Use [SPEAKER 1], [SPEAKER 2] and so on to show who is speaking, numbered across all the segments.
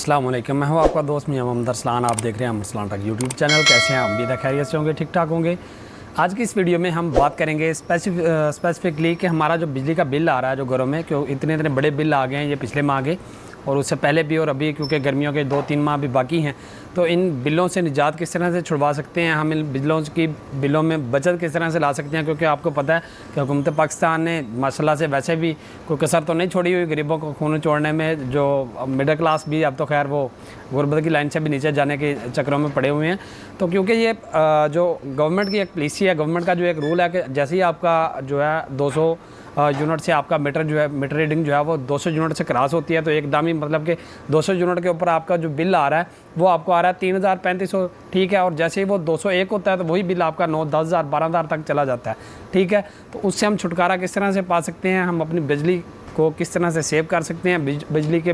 [SPEAKER 1] अस्सलाम वालेकुम, मैं हूं आपका दोस्त मियां मोहम्मद अरसलान। आप देख रहे हैं अरसलान टेक यूट्यूब चैनल। कैसे हैं? उम्मीद है खैरियत से होंगे, ठीक ठाक होंगे। आज की इस वीडियो में हम बात करेंगे स्पेसिफिकली कि हमारा जो बिजली का बिल आ रहा है जो घरों में, क्यों इतने बड़े बिल आ गए हैं। ये पिछले माह के और उससे पहले भी और अभी, क्योंकि गर्मियों के 2-3 माह भी बाकी हैं। तो इन बिलों से निजात किस तरह से छुड़वा सकते हैं, हम इन बिलों में बचत किस तरह से ला सकते हैं। क्योंकि आपको पता है कि हुकूमत पाकिस्तान ने माशाल्लाह से वैसे भी कोई कसर तो नहीं छोड़ी हुई गरीबों को खून छोड़ने में। जो मिडिल क्लास भी अब तो खैर वो गुरबत की लाइन से भी नीचे जाने के चक्करों में पड़े हुए हैं। तो क्योंकि ये जो गवर्नमेंट की एक पॉलिसी है, गवर्नमेंट का जो एक रूल है कि जैसे ही आपका जो है 200 यूनिट से आपका मीटर रीडिंग जो है वो 200 यूनिट से क्रॉस होती है, तो एकदम ही मतलब कि 200 यूनिट के ऊपर आपका जो बिल आ रहा है वो आपको आ रहा है 3,3500, ठीक है। और जैसे ही वो 201 होता है तो वही बिल आपका 9, 10,000, 12,000 तक चला जाता है, ठीक है। तो उससे हम छुटकारा किस तरह से पा सकते हैं, हम अपनी बिजली को किस तरह से सेव कर सकते हैं, बिजली के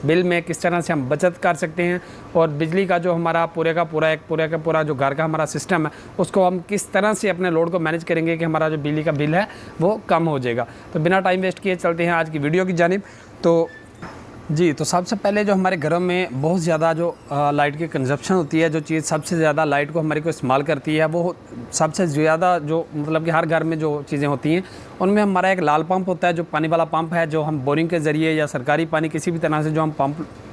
[SPEAKER 1] बिल में किस तरह से हम बचत कर सकते हैं, और बिजली का जो हमारा पूरे का पूरा जो घर का हमारा सिस्टम है उसको हम किस तरह से अपने लोड को मैनेज करेंगे कि हमारा जो बिजली का बिल है वो कम हो जाएगा। तो बिना टाइम वेस्ट किए चलते हैं आज की वीडियो की जानिब। तो सबसे पहले जो हमारे घरों में बहुत ज़्यादा जो लाइट की कंजप्शन होती है, जो चीज़ सबसे ज़्यादा लाइट को हमारी को इस्तेमाल करती है, वो सबसे ज़्यादा जो मतलब कि हर घर में जो चीज़ें होती हैं उनमें हमारा एक लाल पंप होता है, जो पानी वाला पंप है, जो हम बोरिंग के ज़रिए या सरकारी पानी किसी भी तरह से जो हम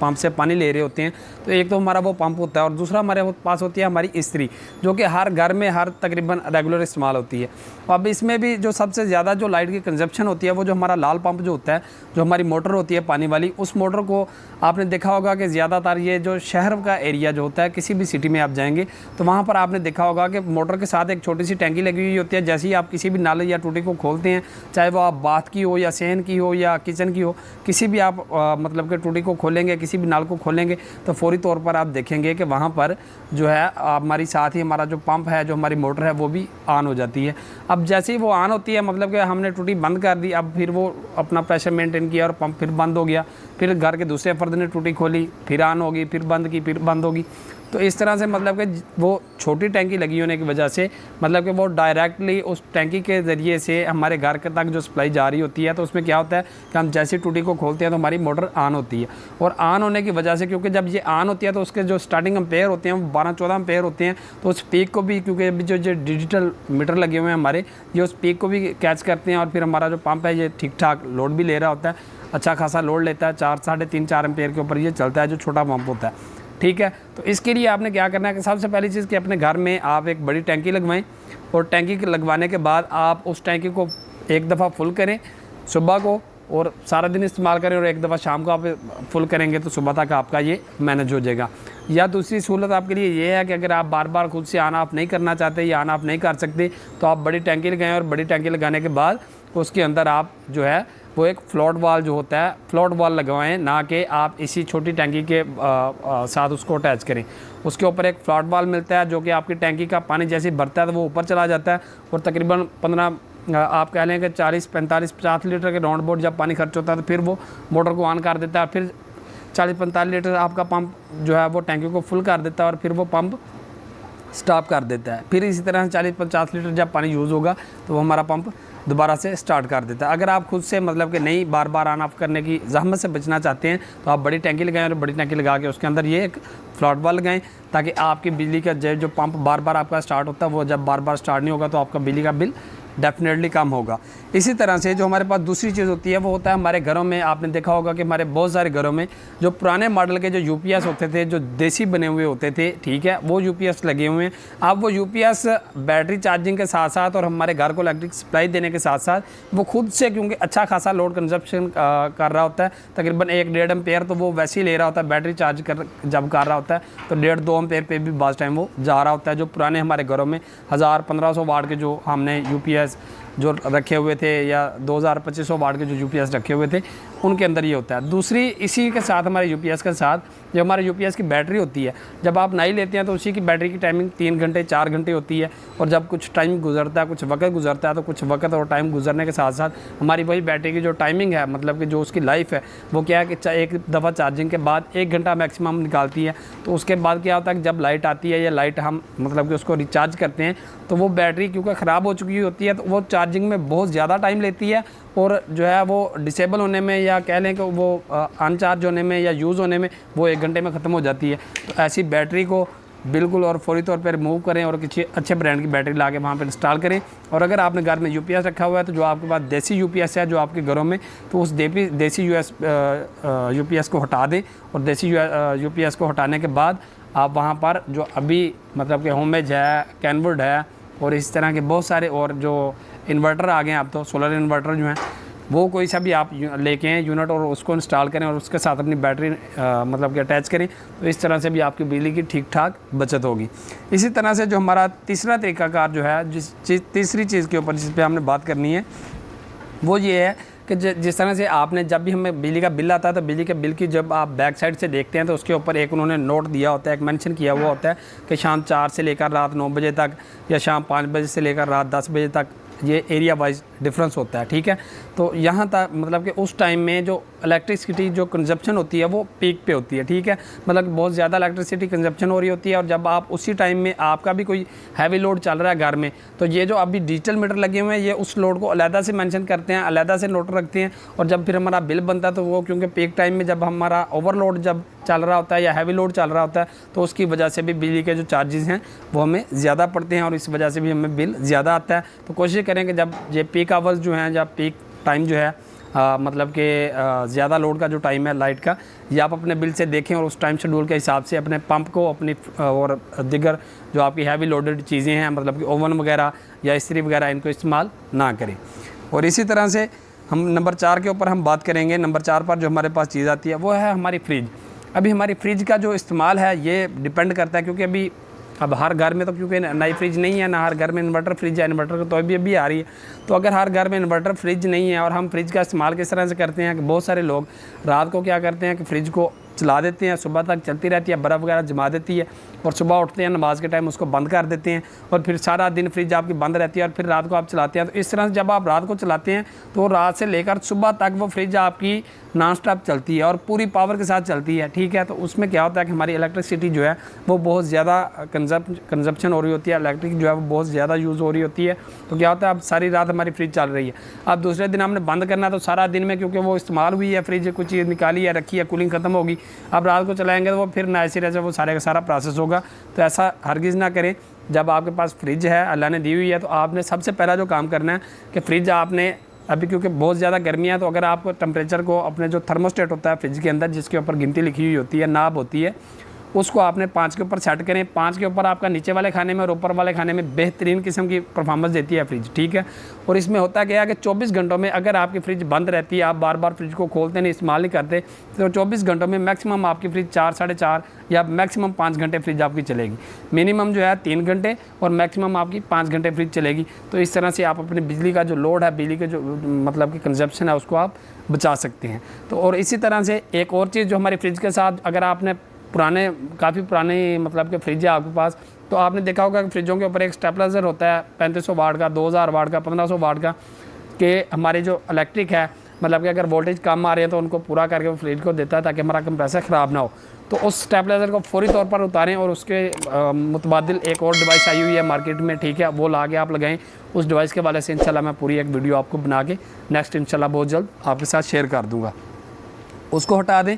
[SPEAKER 1] पंप से पानी ले रहे होते हैं। तो एक तो हमारा वो पंप होता है और दूसरा हमारे पास होती है हमारी इस्त्री, जो कि हर घर में हर तकरीबन रेगुलर इस्तेमाल होती है। अब इसमें भी जो सबसे ज़्यादा जो लाइट की कंजप्शन होती है वो जो हमारा लाल पंप जो होता है, जो हमारी मोटर होती है पानी वाली, उस मोटर को आपने देखा होगा कि ज़्यादातर ये जो शहर का एरिया जो होता है, किसी भी सिटी में आप जाएंगे तो वहाँ पर आपने देखा होगा कि मोटर के साथ एक छोटी सी टैंकी लगी हुई होती है। जैसे ही आप किसी भी नाले या टूटी को खोलते हैं, चाहे वो आप बाथ की हो या सहन की हो या किचन की हो, किसी भी आप मतलब कि टूटी को खोलेंगे, किसी भी नाल को खोलेंगे तो फौरी तौर पर आप देखेंगे कि वहाँ पर जो है हमारी साथ ही हमारा जो पंप है, जो हमारी मोटर है, वो भी ऑन हो जाती है। अब जैसे ही वो ऑन होती है, मतलब कि हमने टूटी बंद कर दी, अब फिर वो अपना प्रेशर मेंटेन किया और पंप फिर बंद हो गया, फिर घर के दूसरे फर्द ने टूटी खोली, फिर ऑन होगी, फिर बंद की, फिर बंद होगी। तो इस तरह से मतलब कि वो छोटी टैंकी लगी होने की वजह से मतलब कि वो डायरेक्टली उस टैंकी के ज़रिए से हमारे घर के तक जो सप्लाई जा रही होती है। तो उसमें क्या होता है कि हम जैसे टूटी को खोलते हैं तो हमारी मोटर ऑन होती है, और ऑन होने की वजह से, क्योंकि जब ये ऑन होती है तो उसके जो स्टार्टिंग एम्पेयर होते हैं वो 12-14 एम्पेयर होते हैं। तो उस पीक को भी, क्योंकि अभी जो डिजिटल मीटर लगे हुए हैं हमारे, ये उस पीक को भी कैच करते हैं, और फिर हमारा जो पंप है ये ठीक ठाक लोड भी ले रहा होता है, अच्छा खासा लोड लेता है। 4-3.5-4 एम्पेयर के ऊपर ये चलता है, जो छोटा पंप होता है, ठीक है। तो इसके लिए आपने क्या करना है कि सबसे पहली चीज़ कि अपने घर में आप एक बड़ी टैंकी लगवाएं, और टैंकी लगवाने के बाद आप उस टैंकी को एक दफ़ा फुल करें सुबह को, और सारा दिन इस्तेमाल करें, और एक दफ़ा शाम को आप फुल करेंगे तो सुबह तक आपका ये मैनेज हो जाएगा। या दूसरी सहूलत आपके लिए ये है कि अगर आप बार बार खुद से ऑन ऑफ नहीं करना चाहते या ऑन ऑफ नहीं कर सकते तो आप बड़ी टैंकी लगाएं, और बड़ी टैंकी लगाने के बाद उसके अंदर आप जो है वो एक फ्लोट वाल जो होता है, फ्लोट वाल लगवाएं, ना कि आप इसी छोटी टैंकी के साथ उसको अटैच करें। उसके ऊपर एक फ्लोट वाल मिलता है, जो कि आपकी टैंकी का पानी जैसे भरता है तो वो ऊपर चला जाता है, और तकरीबन 15 आप कह लें कि 40, 45, 50 लीटर के राउंड बोर्ड जब पानी खर्च होता है तो फिर वो मोटर को ऑन कर देता है, फिर 40-45 लीटर आपका पंप जो है वो टैंकी को फुल कर देता है, और फिर वो पंप स्टॉप कर देता है। फिर इसी तरह 40-50 लीटर जब पानी यूज़ होगा तो वो हमारा पंप दोबारा से स्टार्ट कर देता है। अगर आप खुद से मतलब कि नहीं बार बार ऑन ऑफ करने की ज़हमत से बचना चाहते हैं तो आप बड़ी टैंकी लगाएं, और बड़ी टैंकी लगा के उसके अंदर ये एक फ्लॉट वाल लगाएं, ताकि आपकी बिजली का जो पंप बार बार आपका स्टार्ट होता है वो जब बार बार स्टार्ट नहीं होगा तो आपका बिजली का बिल डेफिनेटली कम होगा। इसी तरह से जो हमारे पास दूसरी चीज़ होती है वो होता है हमारे घरों में, आपने देखा होगा कि हमारे बहुत सारे घरों में जो पुराने मॉडल के जो यूपीएस होते थे, जो देसी बने हुए होते थे, ठीक है, वो यूपीएस लगे हुए हैं। अब वो यूपीएस बैटरी चार्जिंग के साथ साथ और हमारे घर को इलेक्ट्रिक सप्लाई देने के साथ साथ वो खुद से, क्योंकि अच्छा खासा लोड कंजप्शन कर रहा होता है, तकरीबन 1-1.5 एम्पेयर तो वो वैसे ही ले रहा होता है, बैटरी चार्ज जब कर रहा होता है तो 1.5-2 एम्पेयर पे भी बाज़ टाइम वो जा रहा होता है। जो पुराने हमारे घरों में 1000-1500 वाट के जो हमने यूपीएस जो रखे हुए थे, या 2000-2500 वाट के जो यूपीएस रखे हुए थे, उनके अंदर ये होता है। दूसरी इसी के साथ हमारे यूपीएस के साथ जो हमारे यूपीएस की बैटरी होती है, जब आप नई लेते हैं तो उसी की बैटरी की टाइमिंग 3 घंटे 4 घंटे होती है, और जब कुछ टाइम गुजरता है, कुछ वक्त गुजरता है, तो कुछ वक्त और टाइम गुजरने के साथ साथ हमारी वही बैटरी की जो टाइमिंग है, मतलब कि जो उसकी लाइफ है, वो क्या है कि एक दफ़ा चार्जिंग के बाद 1 घंटा मैक्सिमम निकालती है। तो उसके बाद क्या होता है कि जब लाइट आती है या लाइट हम मतलब कि उसको रिचार्ज करते हैं तो वो बैटरी क्योंकि ख़राब हो चुकी होती है तो वो चार्ज चार्जिंग में बहुत ज़्यादा टाइम लेती है और जो है वो डिसेबल होने में या कह लें कि वो अनचार्ज होने में या यूज़ होने में वो 1 घंटे में ख़त्म हो जाती है। तो ऐसी बैटरी को बिल्कुल और फौरी तौर पर रिमूव करें और किसी अच्छे ब्रांड की बैटरी ला के वहाँ पर इंस्टॉल करें। और अगर आपने घर में UPS रखा हुआ है तो जो आपके पास देसी UPS है जो आपके घरों में, तो उस देसी UPS को हटा दें। और देसी UPS को हटाने के बाद आप वहाँ पर जो अभी मतलब कि होमेज है, कैनवुड है और इस तरह के बहुत सारे और जो इन्वर्टर आ गए हैं अब तो सोलर इन्वर्टर जो हैं, वो कोई सा भी आप लेके आएँ यूनिट और उसको इंस्टॉल करें और उसके साथ अपनी बैटरी मतलब कि अटैच करें। तो इस तरह से भी आपकी बिजली की ठीक ठाक बचत होगी। इसी तरह से जो हमारा तीसरा तरीक़ाकार जो है, तीसरी चीज़ के ऊपर जिस पे हमने बात करनी है वो ये है कि जिस तरह से आपने जब भी हमें बिजली का बिल आता है तो बिजली के बिल की जब आप बैक साइड से देखते हैं तो उसके ऊपर एक उन्होंने नोट दिया होता है, एक मेंशन किया हुआ होता है कि शाम 4 से लेकर रात 9 बजे तक या शाम 5 बजे से लेकर रात 10 बजे तक ये एरिया वाइज डिफरेंस होता है। ठीक है, तो यहाँ तक मतलब कि उस टाइम में जो इलेक्ट्रिसिटी जो कंजप्शन होती है वो पीक पे होती है। ठीक है, मतलब कि बहुत ज़्यादा इलेक्ट्रिसिटी कंजप्शन हो रही होती है और जब आप उसी टाइम में आपका भी कोई हैवी लोड चल रहा है घर में, तो ये जो अभी डिजिटल मीटर लगे हुए हैं ये उस लोड को अलहदा से मेंशन करते हैं, अलहदा से नोट रखते हैं। और जब फिर हमारा बिल बनता है तो वो क्योंकि पीक टाइम में जब हमारा ओवरलोड जब चल रहा होता है या हैवी लोड चल रहा होता है तो उसकी वजह से भी बिजली के जो चार्जेस हैं वो हमें ज़्यादा पड़ते हैं और इस वजह से भी हमें बिल ज़्यादा आता है। तो कोशिश करें कि जब ये पीक आवर्स जो हैं, जब पीक टाइम जो है मतलब कि ज़्यादा लोड का जो टाइम है लाइट का, ये आप अपने बिल से देखें और उस टाइम शेड्यूल के हिसाब से अपने पंप को अपनी और दिगर जो आपकी हैवी लोडेड चीज़ें हैं मतलब कि ओवन वगैरह या इस्त्री वगैरह इनको इस्तेमाल ना करें। और इसी तरह से हम नंबर 4 के ऊपर हम बात करेंगे। नंबर 4 पर जो हमारे पास चीज़ आती है वो है हमारी फ्रिज। अभी हमारी फ्रिज का जो इस्तेमाल है ये डिपेंड करता है क्योंकि अभी अब हर घर में तो क्योंकि नई फ्रिज नहीं है, ना हर घर में इन्वर्टर फ्रिज है, इन्वर्टर तो अभी आ रही है। तो अगर हर घर में इन्वर्टर फ्रिज नहीं है और हम फ्रिज का इस्तेमाल किस तरह से करते हैं कि बहुत सारे लोग रात को क्या करते हैं कि फ्रिज को चला देते हैं, सुबह तक चलती रहती है, बर्फ़ वगैरह जमा देती है और सुबह उठते हैं नमाज के टाइम उसको बंद कर देते हैं और फिर सारा दिन फ्रिज आपकी बंद रहती है और फिर रात को आप चलाते हैं। तो इस तरह से जब आप रात को चलाते हैं तो रात से लेकर सुबह तक वो फ्रिज आपकी नॉन स्टॉप चलती है और पूरी पावर के साथ चलती है। ठीक है, तो उसमें क्या होता है कि हमारी इलेक्ट्रिसिटी जो है वो बहुत ज़्यादा कंजप्शन हो रही होती है, इलेक्ट्रिक जो है वो बहुत ज़्यादा यूज़ हो रही होती है। तो क्या होता है अब सारी रात हमारी फ्रिज चल रही है, अब दूसरे दिन हमने बंद करना है तो सारा दिन में क्योंकि वो इस्तेमाल हुई है फ्रिज, कुछ चीज़ निकाली है रखी है, कूलिंग ख़त्म होगी, अब रात को चलाएँगे तो वो फिर नए सिरे से वो सारे का सारा प्रोसेस होगा। तो ऐसा हरगिज़ ना करें। जब आपके पास फ्रिज है अल्लाह ने दी हुई है तो आपने सबसे पहला जो काम करना है कि फ्रिज आपने अभी क्योंकि बहुत ज़्यादा गर्मी है तो अगर आप टेम्परेचर को अपने जो थर्मोस्टेट होता है फ्रिज के अंदर जिसके ऊपर गिनती लिखी हुई होती है, नाब होती है, उसको आपने 5 के ऊपर सेट करें। 5 के ऊपर आपका नीचे वाले खाने में और ऊपर वाले खाने में बेहतरीन किस्म की परफॉर्मेंस देती है फ्रिज। ठीक है, और इसमें होता क्या है कि 24 घंटों में अगर आपकी फ्रिज बंद रहती है, आप बार बार फ्रिज को खोलते नहीं, इस्तेमाल नहीं करते, तो 24 घंटों में मैक्सिमम आपकी फ्रिज 4 साढ़े 4 या मैक्सिमम 5 घंटे फ्रिज आपकी चलेगी। मिनिमम जो है 3 घंटे और मैक्सिमम आपकी 5 घंटे फ्रिज चलेगी। तो इस तरह से आप अपनी बिजली का जो लोड है, बिजली के जो मतलब कि कंजप्शन है उसको आप बचा सकते हैं। तो और इसी तरह से एक और चीज़ जो हमारी फ्रिज के साथ, अगर आपने काफ़ी पुराने मतलब के फ्रिज है आपके पास, तो आपने देखा होगा कि फ्रिजों के ऊपर एक स्टेबलाइजर होता है 3500 वाट का, 2000 वाट का, 1500 वाट का, कि हमारे जो इलेक्ट्रिक है मतलब कि अगर वोल्टेज कम आ रही है तो उनको पूरा करके वो फ्रिज को देता है ताकि हमारा कंप्रेसर ख़राब ना हो। तो उस स्टेबलाइजर को फौरी तौर पर उतारें और उसके मुतबादिल एक और डिवाइस आई हुई है मार्केट में, ठीक है, वो ला के आप लगाएं। उस डिवाइस के वाले से इंशाल्लाह मैं पूरी एक वीडियो आपको बना के नेक्स्ट इंशाल्लाह बहुत जल्द आपके साथ शेयर कर दूँगा। उसको हटा दें।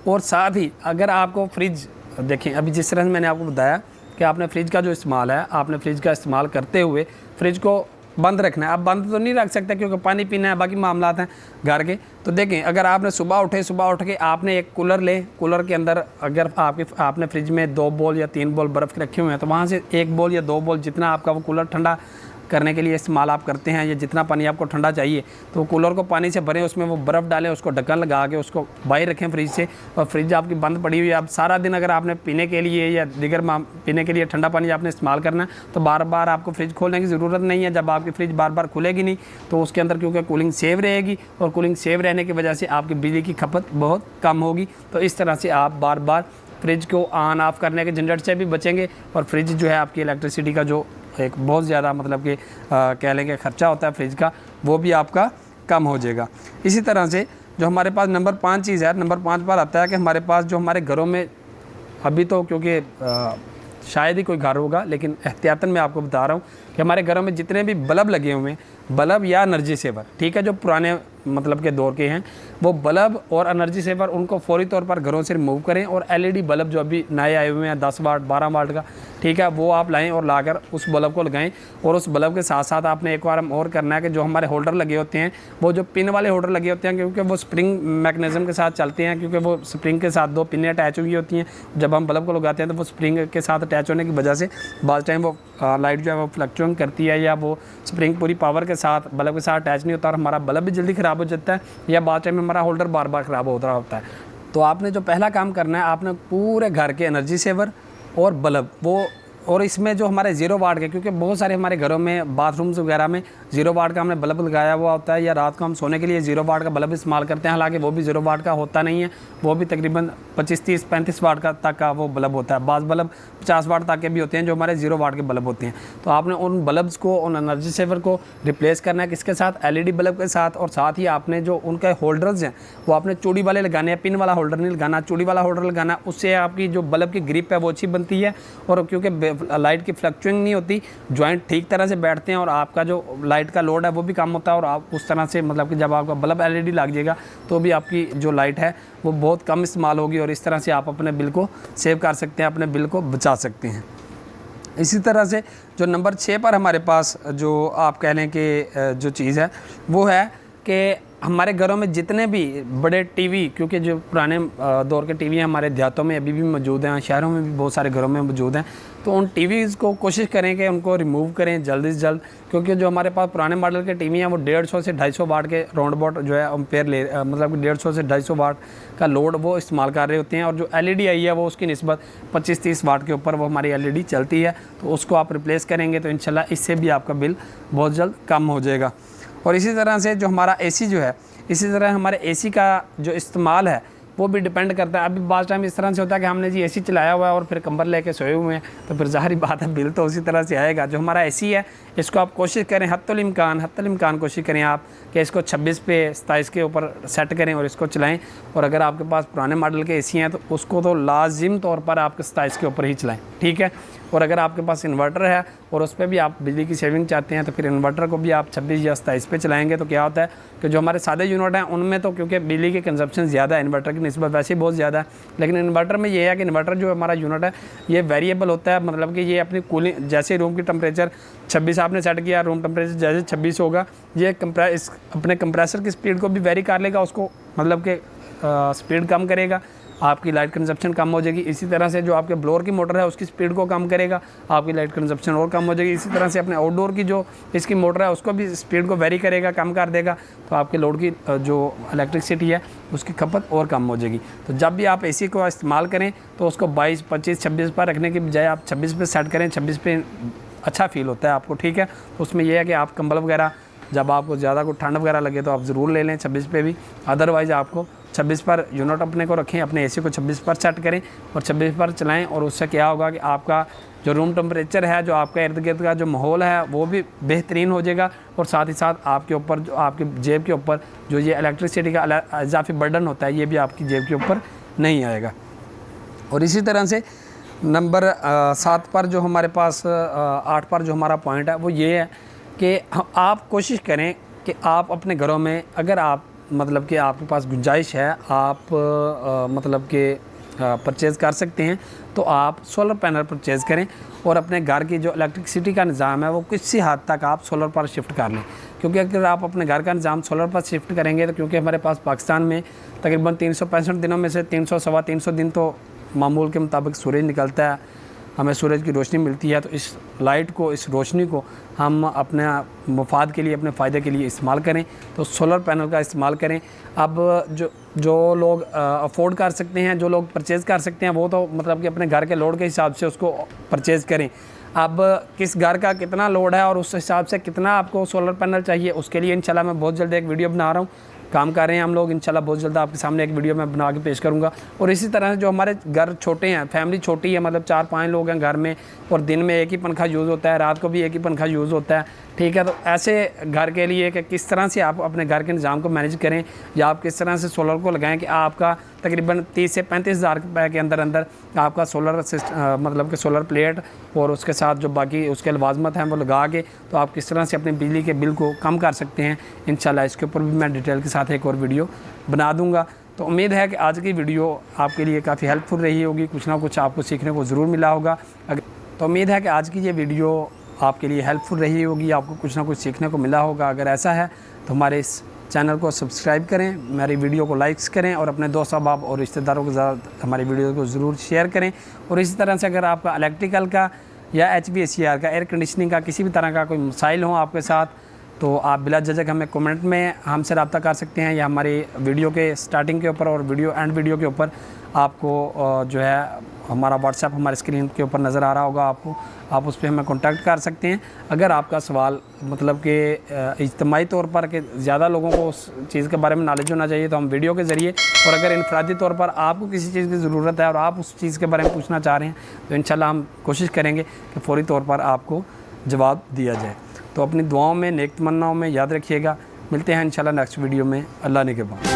[SPEAKER 1] और साथ ही अगर आपको फ्रिज देखें, अभी जिस तरह से मैंने आपको बताया कि आपने फ्रिज का जो इस्तेमाल है, आपने फ्रिज का इस्तेमाल करते हुए फ्रिज को बंद रखना है। आप बंद तो नहीं रख सकते क्योंकि पानी पीना है, बाकी मामलात हैं घर के। तो देखें, अगर आपने सुबह उठ के आपने एक कूलर लें, कूलर के अंदर अगर आपने फ्रिज में 2 बॉल या 3 बॉल बर्फ़ के रखे हुए हैं तो वहाँ से 1 बॉल या 2 बॉल जितना आपका वो कूलर ठंडा करने के लिए इस्तेमाल आप करते हैं या जितना पानी आपको ठंडा चाहिए तो कूलर को पानी से भरें, उसमें वो बर्फ़ डालें, उसको ढक्कन लगा के उसको बाहर रखें फ्रिज से। और फ्रिज आपकी बंद पड़ी हुई है, अब सारा दिन अगर आपने पीने के लिए या दिगर पीने के लिए ठंडा पानी आपने इस्तेमाल करना है तो बार बार आपको फ्रिज खोलने की ज़रूरत नहीं है। जब आपकी फ्रिज बार बार खुलेगी नहीं तो उसके अंदर क्योंकि कूलिंग सेव रहेगी और कूलिंग सेव रहने की वजह से आपकी बिजली की खपत बहुत कम होगी। तो इस तरह से आप बार बार फ्रिज को ऑन ऑफ़ करने के झंझट से भी बचेंगे और फ्रिज जो है आपकी इलेक्ट्रिसिटी का जो एक बहुत ज़्यादा मतलब कि कह लेंगे ख़र्चा होता है फ्रिज का, वो भी आपका कम हो जाएगा। इसी तरह से जो हमारे पास नंबर 5 चीज़ है, नंबर 5 पर आता है कि हमारे पास जो हमारे घरों में अभी तो क्योंकि शायद ही कोई घर होगा लेकिन एहतियातन मैं आपको बता रहा हूँ कि हमारे घरों में जितने भी बल्ब लगे हुए हैं बल्ब या एनर्जी सेवर, ठीक है, जो पुराने मतलब के दौर के हैं वो बल्ब और एनर्जी सेवर उनको फौरी तौर पर घरों से रिमूव करें और एलईडी बल्ब जो अभी नए आए हुए हैं 10 वाट 12 वाट का, ठीक है, वो आप लाएं और लाकर उस बल्ब को लगाएं। और उस बल्ब के साथ साथ आपने एक बार और करना है कि जो हमारे होल्डर लगे होते हैं वो जो पिन वाले होल्डर लगे होते हैं, क्योंकि वो स्प्रिंग मैकेनिज्म के साथ चलते हैं, क्योंकि वो स्प्रिंग के साथ 2 पिनें अटैच हुई होती हैं। जब हम बल्ब को लगाते हैं तो वो स्प्रिंग के साथ अटैच होने की वजह से बाद टाइम वो लाइट जो है वो फ्लक्चुएट करती है, या वो स्प्रिंग पूरी पावर के साथ बल्ब के साथ अटैच नहीं होता और हमारा बल्ब भी जल्दी ख़राब हो जाता है, या बाद टाइम में हमारा होल्डर बार बार ख़राब हो रहा होता है। तो आपने जो पहला काम करना है, आपने पूरे घर के एनर्जी सेवर और बल्ब वो, और इसमें जो हमारे 0 वाट के, क्योंकि बहुत सारे हमारे घरों में बाथरूम्स वगैरह में 0 वाट का हमने बल्ब लगाया हुआ होता है, या रात को हम सोने के लिए 0 वाट का बल्ब इस्तेमाल करते हैं, हालांकि वो भी 0 वाट का होता नहीं है, वो भी तकरीबन 25, 30, 35 वाट का तक का वो बल्ब होता है। बाज़ बल्ब 50 वाट तक के भी होते हैं जो हमारे 0 वाट के बल्ब होते हैं। तो आपने उन बल्ब्स को, उन एनर्जी सेवर को रिप्लेस करना है किसके साथ, एलईडी बल्ब के साथ। और साथ ही आपने जो उनके होल्डर्स हैं वो आपने चूड़ी वाले लगाने हैं, पिन वाला होल्डर नहीं लगाना, चूड़ी वाला होल्डर लगाना। उससे आपकी जो बल्ब की ग्रिप है वो अच्छी बनती है, और क्योंकि लाइट की फ्लक्चुएटिंग नहीं होती, जॉइंट ठीक तरह से बैठते हैं और आपका जो लाइट का लोड है वो भी कम होता है। और आप उस तरह से मतलब कि जब आपका बल्ब एलईडी लग जाएगा तो भी आपकी जो लाइट है वो बहुत कम इस्तेमाल होगी, और इस तरह से आप अपने बिल को सेव कर सकते हैं, अपने बिल को बचा सकते हैं। इसी तरह से जो नंबर 6 पर हमारे पास जो आप कह लें कि जो चीज़ है वो है कि हमारे घरों में जितने भी बड़े टीवी, क्योंकि जो पुराने दौर के टीवी हैं हमारे देहातों में अभी भी मौजूद हैं, शहरों में भी बहुत सारे घरों में मौजूद हैं, तो उन टीवीज़ को कोशिश करें कि उनको रिमूव करें जल्दी से जल्द, क्योंकि जो हमारे पास पुराने मॉडल के टीवी हैं वो 150 से 250 वाट के राउंड अबाउट जो है एम्पेयर मतलब कि 150 से 250 वाट का लोड वो इस्तेमाल कर रहे होते हैं। और जो एलईडी आई है वो उसकी निस्बत 25-30 वाट के ऊपर वो हमारी एलईडी चलती है, तो उसको आप रिप्लेस करेंगे तो इंशाल्लाह इससे भी आपका बिल बहुत जल्द कम हो जाएगा। और इसी तरह से जो हमारा एसी जो है, इसी तरह हमारे एसी का जो इस्तेमाल है वो भी डिपेंड करता है। अभी बाज़ टाइम इस तरह से होता है कि हमने जी एसी चलाया हुआ है और फिर कंबल लेके सोए हुए हैं, तो फिर ज़ाहिर बात है बिल तो उसी तरह से आएगा। जो हमारा एसी है इसको आप कोशिश करें हत्तुल इम्कान कोशिश करें आप कि इसको 26 पे 27 के ऊपर सेट करें और इसको चलाएं। और अगर आपके पास पुराने मॉडल के एसी हैं तो उसको तो लाजिम तौर पर आप 27 के ऊपर ही चलाएं, ठीक है। और अगर आपके पास इन्वर्टर है और उस पर भी आप बिजली की सेविंग चाहते हैं तो फिर इन्वर्टर को भी आप 26 या 27 पे चलाएंगे। तो क्या होता है कि जो हमारे सादे यूनिट हैं उनमें तो क्योंकि बिजली की कंजप्शन ज़्यादा है, इन्वर्टर की निस्बत वैसे ही बहुत ज़्यादा है, लेकिन इन्वर्टर में ये है कि इन्वर्टर जो हमारा यूनिट है ये वेरिएबल होता है, मतलब कि ये अपनी कूलिंग, जैसे रूम की टेम्परेचर 26 आपने सेट किया, रूम टेम्परेचर जैसे 26 होगा, ये अपने कंप्रेसर की स्पीड को भी वेरी कर लेगा, उसको मतलब कि स्पीड कम करेगा, आपकी लाइट कंजप्शन कम हो जाएगी। इसी तरह से जो आपके ब्लोअर की मोटर है उसकी स्पीड को कम करेगा, आपकी लाइट कंजप्शन और कम हो जाएगी। इसी तरह से अपने आउटडोर की जो इसकी मोटर है उसको भी स्पीड को वेरी करेगा, कम कर देगा, तो आपके लोड की जो इलेक्ट्रिसिटी है उसकी खपत और कम हो जाएगी। तो जब भी आप एसी को इस्तेमाल करें तो उसको 22, 25, 26 पर रखने की बजाय आप 26 पे सेट करें। 26 पे अच्छा फील होता है आपको, ठीक है। उसमें यह है कि आप कंबल वगैरह जब आपको ज़्यादा को ठंड वगैरह लगे तो आप ज़रूर ले लें 26 पे भी, अदरवाइज़ आपको 26 पर यूनिट अपने को रखें, अपने एसी को 26 पर सेट करें और 26 पर चलाएं। और उससे क्या होगा कि आपका जो रूम टेम्परेचर है, जो आपका इर्द गिर्द का जो माहौल है वो भी बेहतरीन हो जाएगा, और साथ ही साथ आपके ऊपर जो आपके जेब के ऊपर जो ये इलेक्ट्रिसिटी का इजाफी बर्डन होता है ये भी आपकी जेब के ऊपर नहीं आएगा। और इसी तरह से नंबर 7 पर जो हमारे पास 8 पर जो हमारा पॉइंट है वो ये है कि आप कोशिश करें कि आप अपने घरों में, अगर आप मतलब कि आपके पास गुंजाइश है, आप मतलब कि परचेज़ कर सकते हैं, तो आप सोलर पैनल परचेज़ करें और अपने घर की जो इलेक्ट्रिसिटी का निज़ाम है वो किसी हद तक आप सोलर पर शिफ्ट कर लें। क्योंकि अगर आप अपने घर का निज़ाम सोलर पर शिफ्ट करेंगे तो क्योंकि हमारे पास पाकिस्तान में तकरीबन 365 दिनों में से 300 सवा 300 दिन तो मामूल के मुताबिक सूरज निकलता है, हमें सूरज की रोशनी मिलती है। तो इस लाइट को, इस रोशनी को हम अपने मफाद के लिए, अपने फ़ायदे के लिए इस्तेमाल करें, तो सोलर पैनल का इस्तेमाल करें। अब जो लोग अफोर्ड कर सकते हैं, जो लोग परचेज़ कर सकते हैं वो तो मतलब कि अपने घर के लोड के हिसाब से उसको परचेज़ करें। अब किस घर का कितना लोड है और उस हिसाब से कितना आपको सोलर पैनल चाहिए, उसके लिए इंशाल्लाह मैं बहुत जल्द एक वीडियो बना रहा हूँ, काम कर रहे हैं हम लोग, इंशाल्लाह बहुत जल्द आपके सामने एक वीडियो मैं बना के पेश करूंगा। और इसी तरह से जो हमारे घर छोटे हैं, फैमिली छोटी है, मतलब 4-5 लोग हैं घर में और दिन में एक ही पंखा यूज़ होता है, रात को भी एक ही पंखा यूज़ होता है, ठीक है। तो ऐसे घर के लिए कि किस तरह से आप अपने घर के निज़ाम को मैनेज करें या आप किस तरह से सोलर को लगाएं कि आपका तकरीबन 30 से 35 हज़ार रुपये के अंदर अंदर आपका सोलर मतलब कि सोलर प्लेट और उसके साथ जो बाकी उसके लवाजमत हैं वो लगा के तो आप किस तरह से अपने बिजली के बिल को कम कर सकते हैं, इंशाल्लाह इसके ऊपर भी मैं डिटेल के साथ एक और वीडियो बना दूँगा। तो उम्मीद है कि आज की वीडियो आपके लिए काफ़ी हेल्पफुल रही होगी, कुछ ना कुछ आपको सीखने को ज़रूर मिला होगा। तो उम्मीद है कि आज की ये वीडियो आपके लिए हेल्पफुल रही होगी, आपको कुछ ना कुछ सीखने को मिला होगा। अगर ऐसा है तो हमारे इस चैनल को सब्सक्राइब करें, हमारी वीडियो को लाइक्स करें और अपने दोस्त अहबाब और रिश्तेदारों के साथ हमारी वीडियो को ज़रूर शेयर करें। और इसी तरह से अगर आपका इलेक्ट्रिकल का या HVACR का, एयर कंडीशनिंग का किसी भी तरह का कोई मसाइल हो आपके साथ, तो आप बिला झिझक हमें कमेंट में हमसे रब्ता कर सकते हैं, या हमारी वीडियो के स्टार्टिंग के ऊपर और वीडियो के ऊपर आपको जो है हमारा व्हाट्सएप हमारे स्क्रीन के ऊपर नज़र आ रहा होगा आपको, आप उस पर हमें कांटेक्ट कर सकते हैं। अगर आपका सवाल मतलब कि इज्तिमाई तौर पर कि ज़्यादा लोगों को उस चीज़ के बारे में नॉलेज होना चाहिए तो हम वीडियो के ज़रिए, और अगर इनफरादी तौर पर आपको किसी चीज़ की ज़रूरत है और आप उस चीज़ के बारे में पूछना चाह रहे हैं तो इंशाल्लाह हम कोशिश करेंगे कि फ़ौरी तौर पर आपको जवाब दिया जाए। तो अपनी दुआओं में, नेक तमन्नाओं में याद रखिएगा। मिलते हैं इंशाल्लाह नेक्स्ट वीडियो में। अल्लाह ने के बाद।